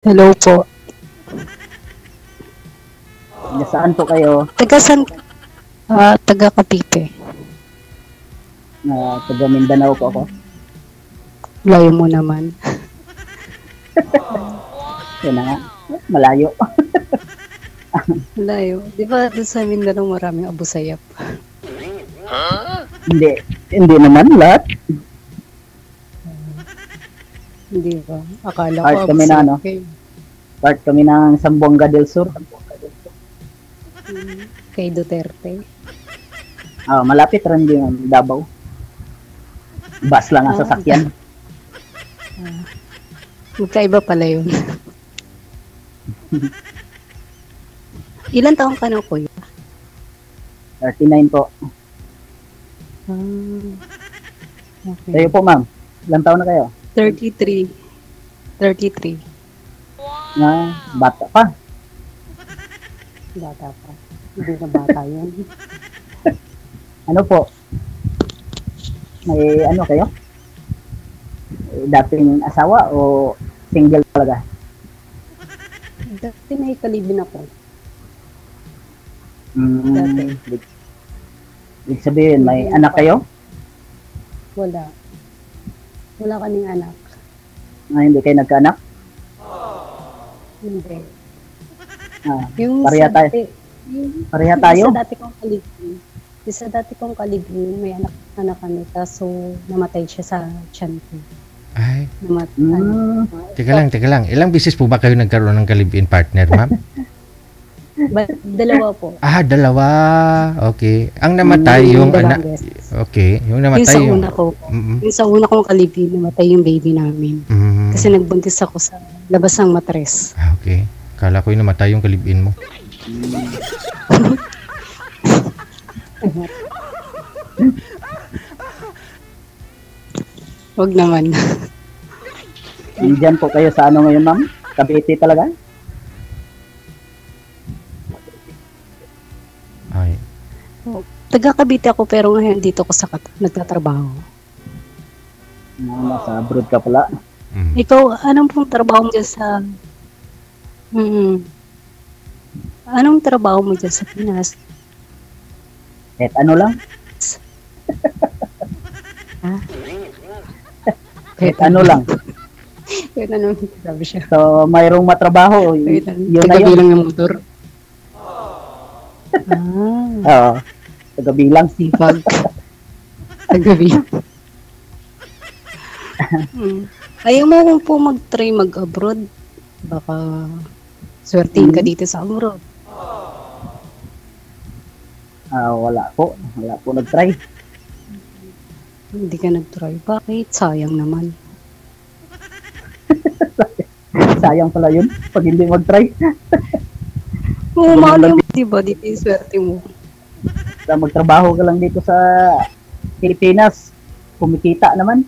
Hello po. Nasaan po kayo? Taga-san? Taga Cavite. Taga Mindanao po ako. Layo mo naman. Yan na nga. Malayo. Layo. Di ba doon sa Mindanao maraming abusayap? Hindi naman lahat. Hindi ba? Akala Part ko kami na, abusayap no? kayo. Part kami ng Zamboanga del Sur. Kay Duterte. Malapit rin din Davao. Bus lang ang sasakyan. Magkaiba pala yun. Ilan taong ka na, kuya? 39 po. Okay. Kayo po, ma'am. Ilang taon na kayo? 33. 33. Bata pa. Bata pa. Hindi na bata yun. Ano po? May ano kayo? Dating asawa o single talaga? Dati may kalibin ako. Dati. Ibig sabihin, may anak kayo? Wala. Wala kaming anak. Hindi kayo nagkaanak? Hindi. Yung pareha tayo. Pareha tayo? Yung sa dati kong kalibin, may anak kami, kaso namatay siya sa tiyan ko. Ay. Teka lang. Ilang bisis po ba kayo nagkaroon ng kalibin partner, ma'am? Dalawa po. Dalawa. Okay. Ang namatay yung anak. Okay. Yung namatay yung sa una kong kalibin, namatay yung baby namin. Kasi nagbuntis ako sa labas ng matres. Okay. Kala ko yung namatay yung kalibin mo. Huwag naman. Diyan po kayo sa ano ngayon, ma'am? Cavite talaga? Ay. Taga Cavite ako pero ngayon dito ko sa nagtatrabaho. Nasa abroad ka pala. Ikaw, anong pong trabaho mo dyan sa... Anong trabaho mo dyan sa Pinas? Ano lang? Ano lang? Kahit ano, sabi siya. So, mayroong matrabaho. Yun na Tagabilang ng motor. Oo. Tagabilang. Sipag. Tagabilang. Ayaw mo kung po mag-try mag-abroad. Baka swertihin ka dito sa abroad. Wala po nag-try. Hindi ka nag-try. Bakit? Sayang naman. Sayang pala yun pag hindi mag-try. Oo, mahal yung diba? Dito yung swerte mo. Magtrabaho ka lang dito sa Pilipinas. Kumikita naman.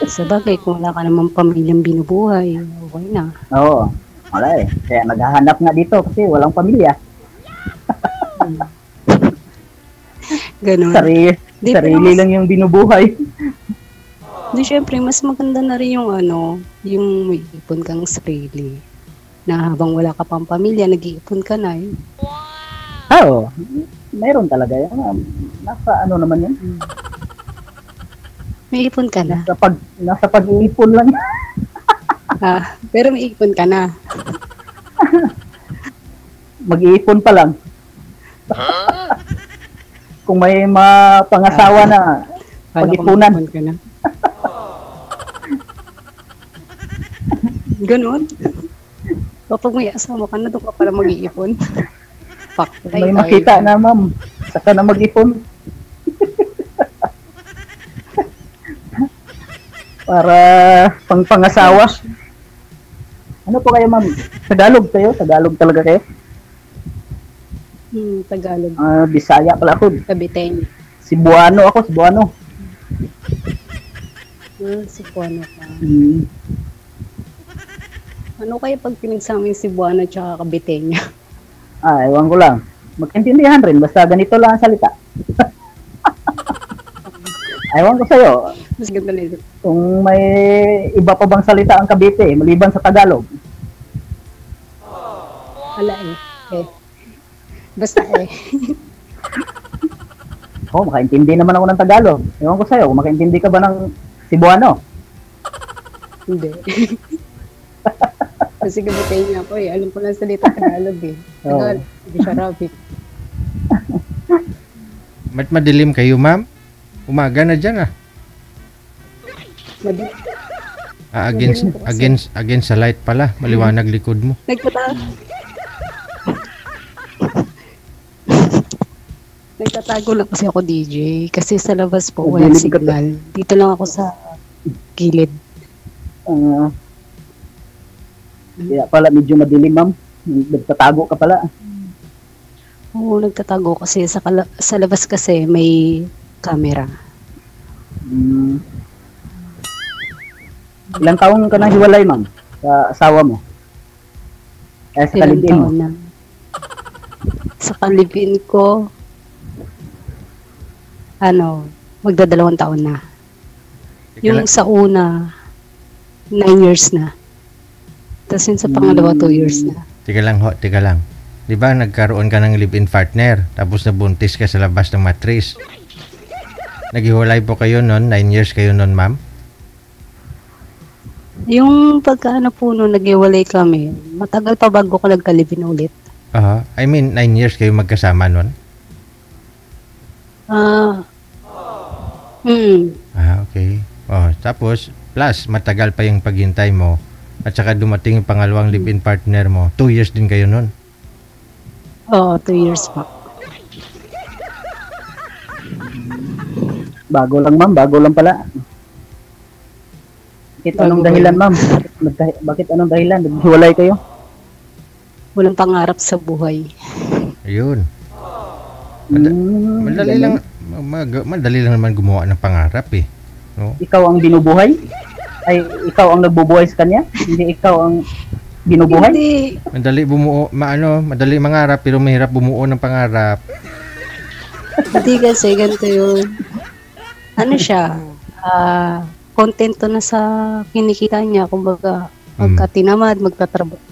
Sa bagay, kung wala ka naman pamilyang binubuhay, okay na. Oo. Wala eh. Kaya naghahanap nga dito kasi walang pamilya. Ganun. Sarili lang yung binubuhay. Di, syempre, mas maganda na rin yung yung may ipon kang sarili. Na habang wala ka pang pamilya, nag-iipon ka na eh. Oo. Mayroon talaga yan. Nasa ano naman yan? May ipon ka na. Nasa pag-iipon lang. Pero may ipon ka na. Mag-iipon pa lang. Kung may pangasawa na pag-ipunan. Ka na. Ganon. Kapag may asawa ka na, doon ka pala mag-iipon. May makita na, ma'am. Saka na mag-ipon. Para pangasawa. Ano po kayo, ma'am? Tagalog kayo? Tagalog talaga kayo? Tagalog. Bisaya pala ako. Caviteño. Cebuano ako, Cebuano. Cebuano ka. Ano kaya pag pinagsama yung Cebuano at Caviteño? Ewan ko lang. Magkaintindihan rin. Basta ganito lang ang salita. Ewan ko sa'yo, Mas ganda na ito. kung may iba pa bang salita ang Cavite, maliban sa Tagalog. Wala eh. Eh. Basta eh. Oh, makaintindi naman ako ng Tagalog. Ewan ko sa'yo, kung makaintindi ka ba ng Cebuano? Hindi. Kasi gabitayin niya ako eh. Alam ko lang salita Tagalog eh. Tagalog. Hindi siya Arabic. Ba't madilim kayo, ma'am? Umaga na dyan, ah. Madi- Against sa light pala. Maliwanag likod mo. Nagtatago lang kasi ako DJ. Kasi sa labas po, Madilim walang ka signal. Dito lang ako sa gilid. Kaya pala medyo madilim, ma'am. Nagtatago ka pala. Oo, nagtatago kasi sa labas kasi may camera. Ilang taong ka nang hiwalay, ma'am? Sa asawa mo? Sa Ilang kalibin mo? taon na. Sa kalibin ko, magdadalawang taon na. Yung sa una, 9 years na. Tapos yung sa pangalawa, 2 years na. Tika lang. Di ba nagkaroon ka ng live-in partner, tapos nabuntis ka sa labas ng matris? Naghiwalay po kayo noon, 9 years kayo noon, ma'am? Yung pagkaano po nung nag-iwalay kami, matagal pa bago ko nagkalibin ulit. I mean, 9 years kayo magkasama noon? Okay. Tapos, plus, matagal pa yung paghintay mo. At saka dumating yung pangalawang live-in partner mo. 2 years din kayo nun. Oo, 2 years pa. Bago lang, ma'am. Bago lang pala. Bakit anong dahilan, ma'am? Bakit anong dahilan? Naghiwalay kayo? Walang pangarap sa buhay. Ayun. Madali lang naman gumawa ng pangarap eh. No? Ikaw ang binubuhay? Ay, ikaw ang nagbubuhay sa kanya? Hindi ikaw ang binubuhay? Hindi. Madali mangarap pero mahirap bumuo ng pangarap. Hindi kasi ganito yun. Ano siya? Kontento na sa kinikita niya. Kumbaga, pagka tinamad,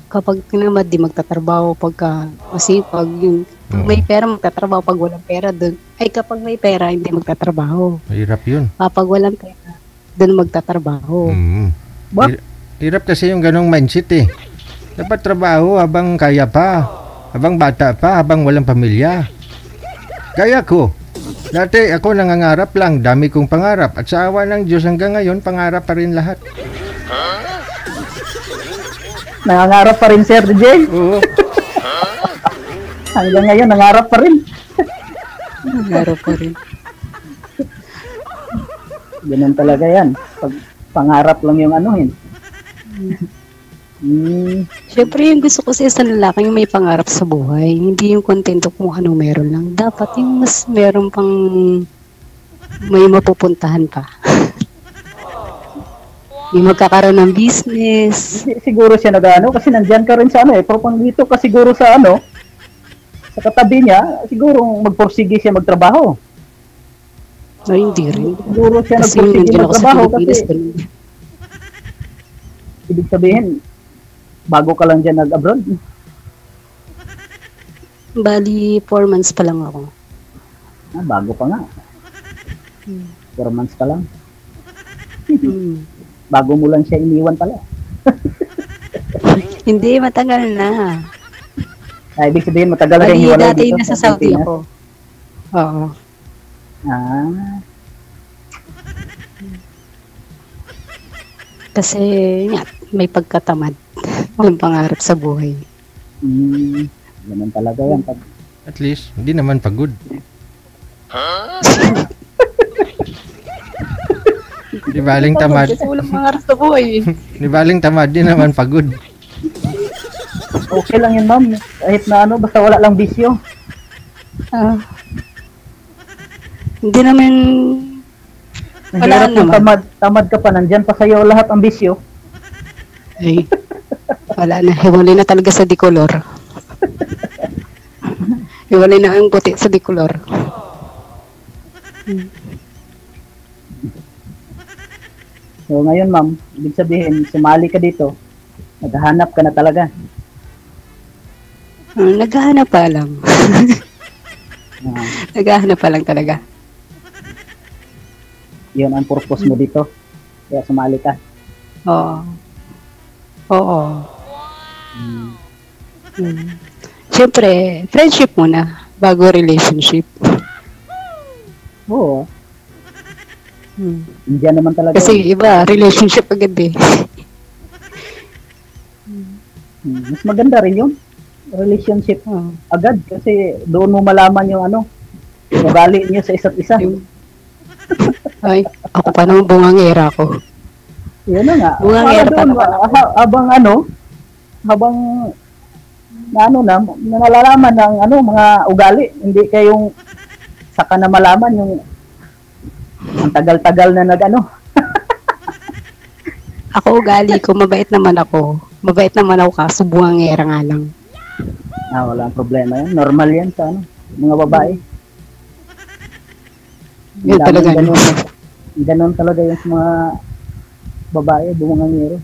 kapag tinamad, di magtatrabaho. Pagka masipag, yun. Pag may pera, magtatrabaho. Pag walang pera, dun. Ay, kapag may pera, hindi magtatrabaho. Mahirap yun. Kapag walang pera, dun magtatrabaho. Hirap kasi yung ganong mindset eh. Dapat trabaho habang kaya pa. Habang bata pa, habang walang pamilya. Kaya ko. Dati ako nangangarap lang, dami kong pangarap. At sa awa ng Diyos hanggang ngayon, pangarap pa rin lahat. Nangangarap pa rin, Sir DJ? Oo. Hanggang ngayon, nangarap pa rin. Nangarap pa rin. Ganun talaga yan. Pag pangarap lang yung anuhin. Siyempre, yung gusto ko sa isang lalaki yung may pangarap sa buhay. Hindi yung kontento kung anong meron lang. Dapat yung mas meron pang may mapupuntahan pa. Yung magkakaroon ng business. Siguro siya nag-ano kasi nandyan ka rin sa pero pang dito ka siguro sa sa katabi niya, siguro magporsige siya magtrabaho. Ay, hindi rin. Siguro siya Kasi nagporsige nandiyan ako sa magtrabaho Pilipinas. kasi ibig sabihin, bago ka lang dyan nag-abroad. Bali, 4 months pa lang ako. Bago pa nga. 4 months pa lang. Bago mo lang siya iniwan pala. Hindi, matagal na. Ibig sabihin, matagal na Bali, hiwalay dati dito nasa sa Saudi Pilipinas. ako. Oo. Kasi, nga, may pagkatamad. Walang pangarap sa buhay. Ganun talaga yan. At least, hindi naman pagod. Di baling tamad. Kasi walang pangarap sa buhay. Di baling tamad, di naman pagod. Okay lang yun, ma'am. Kahit na basta wala lang bisyo. Hindi naman, wala Hirap yung naman. tamad ka pa, nandyan pa sa'yo lahat ang bisyo. Ay, wala na. Hiwalay na talaga sa dikolor. Hiwalay na ang puti sa dikolor. So ngayon ma'am, ibig sabihin, sumali ka dito, naghahanap ka na talaga. Naghahanap pa lang. Ah, Naghahanap pa lang talaga. yun ang purpose mo dito. Kaya sumali ka. Oo. Oo. Hmm. Siyempre, friendship muna bago relationship. Oo, Hmm. Indian naman talaga. Kasi iba, relationship agad eh. Mas maganda rin yun. Relationship Oo. agad. Kasi doon mo malaman yung ano, ugali niyo sa isa't isa. Yung- Ay, ako pa naman bungangera ko. Yun na nga. Bungangera Para pa doon, naman ako. habang nalalaman ng mga ugali, hindi kayong saka na malaman yung ang tagal-tagal na Ako ugali ko, mabait naman ako. Mabait naman ako kaso bungangera nga lang. wala problema yan. Normal yan sa mga babae. Yun talaga. Ganun talaga yung sa mga babae, bumangangero.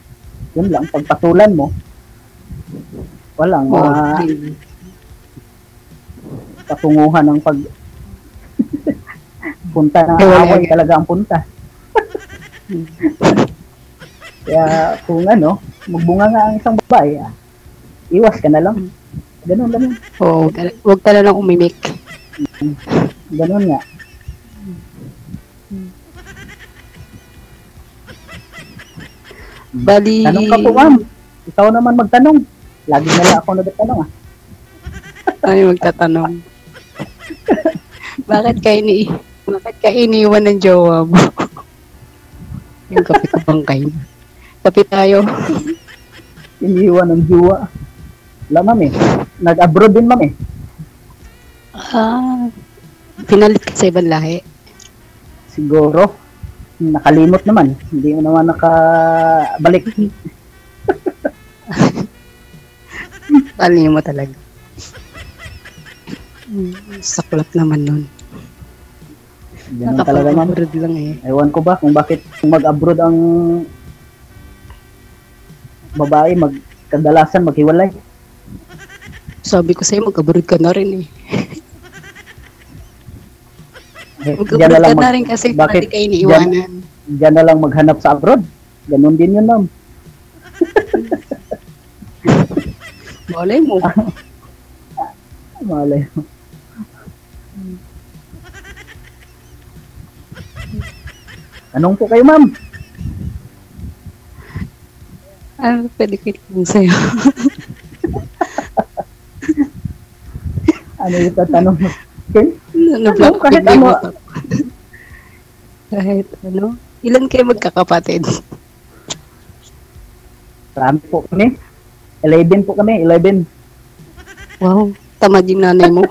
Yun lang, pagpatulan mo, walang Oo. patunguhan ng punta ng Wala away yan. talaga ang punta. Kaya kung magbunga nga ang isang babae, iwas ka na lang. Ganun lang. Oo, huwag ka na lang umimik. Ganun nga. Bali, Tanong ka po, ma'am. Ikaw naman magtanong. Lagi na lang ako nagtatanong ay magtatanong. Bakit ka iniwan ng jowa mo? Yung kape ko bangkay. Kape tayo. Iniwan ng juwa. Wala, ma'am eh. Nag-abroad din, ma'am eh. Pinalit ka sa ibang lahi. Siguro. Nakalimot naman. Hindi mo naman nakabalik. Pali mo talaga. Saklap naman nun. Ganun talaga, ma'am. Nakapag-abroad lang eh. Ewan ko ba kung bakit mag-abroad ang babae, kadalasan maghiwalay. Sabi ko sa'yo, mag-abroad ka na rin eh. Diyan na Mag-abroad lang ka na rin kasi bakit pati kayo iniiwanan. Diyan na lang maghanap sa abroad. Ganun din yun, ma'am. Malay mo. Malay mo. Anong po kayo, ma'am? Pwede ko itanong sa'yo. Ano yung tatanong mo? Okay? Ano-block kahit bigay mo ano. ako. Kahit ano. Ilan kayo magkakapatid? Marami po kami. 11 po kami. 11. Wow, tamad yung nanay mo.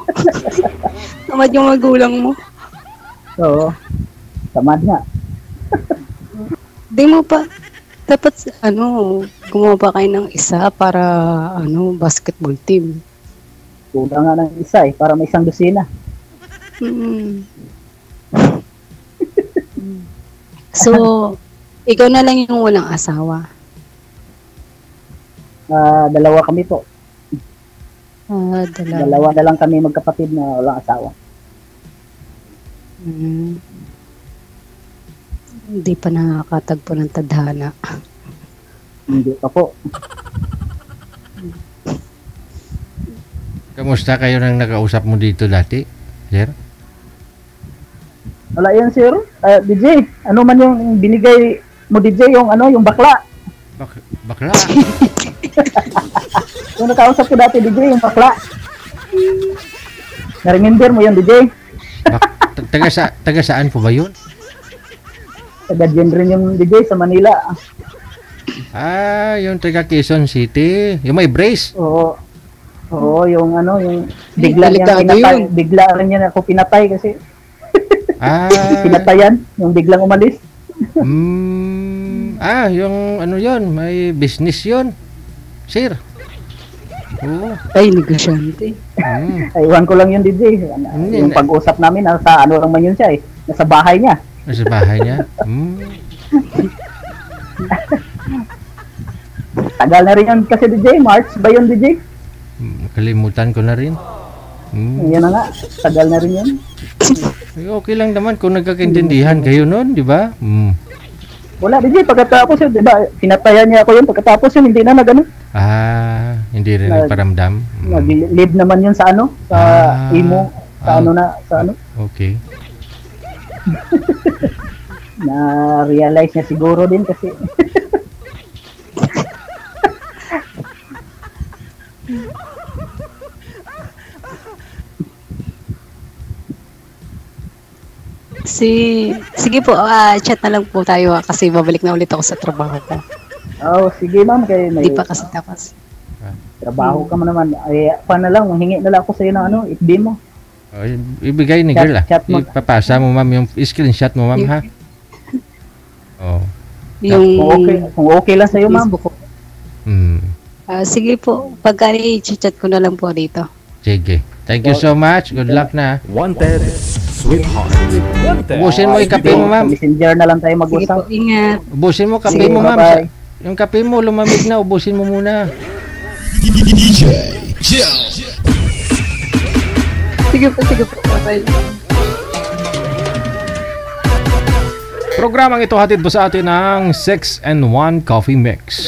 Tamad yung magulang mo. Oo. Tamad nga. Di mo pa, dapat gumawa pa kayo ng isa para basketball team. Kulang nga ng isa para may isang dosina. Mm. So, ikaw na lang yung walang asawa. Dalawa kami po. Dalawa. Dalawa na lang kami magkapatid na walang asawa. Hindi pa nakakatagpo ng tadhana. Hindi pa po. Kamusta kayo nang nakausap mo dito dati, sir? Wala yan, sir. DJ, ano man yung binigay mo, DJ, yung bakla. Bakla? Yung nakausap ko dati, DJ, yung bakla. Na-remember mo yun, DJ? Taga saan po ba yun? Taga-gen rin yung DJ sa Manila. Yung taga Quezon City. Yung may brace. Oo. Oo, yung bigla delikado niya pinatay. yun. Bigla rin niya ako pinatay kasi pinatayan, yung biglang umalis. Yung yun, may business yun. Sir. Oo. Ay, negosyante. Aywan ko lang yun, DJ. Yung pag-usap namin, nasa lang man yun siya eh. Nasa bahay niya. Nasa bahay niya. Tagal na rin yan kasi DJ. March ba yun DJ? Kalimutan ko na rin. Yan na nga. Tagal na rin yan. Okay lang naman kung nagkakaintindihan kayo noon, di ba? Wala DJ. Pagkatapos yun, di ba? Pinatayan niya ako yun. Pagkatapos yun, hindi na nagano. Hindi rin nagparamdam. Nag-live naman yun sa ano? Sa imo. Sa ano na? Sa ano? Okay. Na-realize niya siguro din kasi. Sige po, chat na lang po tayo kasi babalik na ulit ako sa trabaho ko. Sige ma'am, kay may Hindi pa kasi tapos. trabaho ka mo naman. Ay, paano lang, hingi na lang ako sa iyo ng ano, FB mo. Ibigay ni girl Chat mo. Ipapasa mo ma'am yung screenshot mo ma'am ha. Kung okay lang sa iyo ma'am. Facebook ko. Sige po, pagka i-chat ko na lang po dito. Sige. Thank you so much. Good luck na. Wanted, sweetheart. Wanted. Ubusin mo yung kape mo ma'am. Messenger na lang tayo Sige po, mag-usap. ingat. Ubusin mo kape Sige, mo ma'am. bye-bye. Yung kape mo lumamig na, ubusin mo muna. Sige po, bye. Programang ito hatid po sa atin ng 6 and 1 Coffee Mix.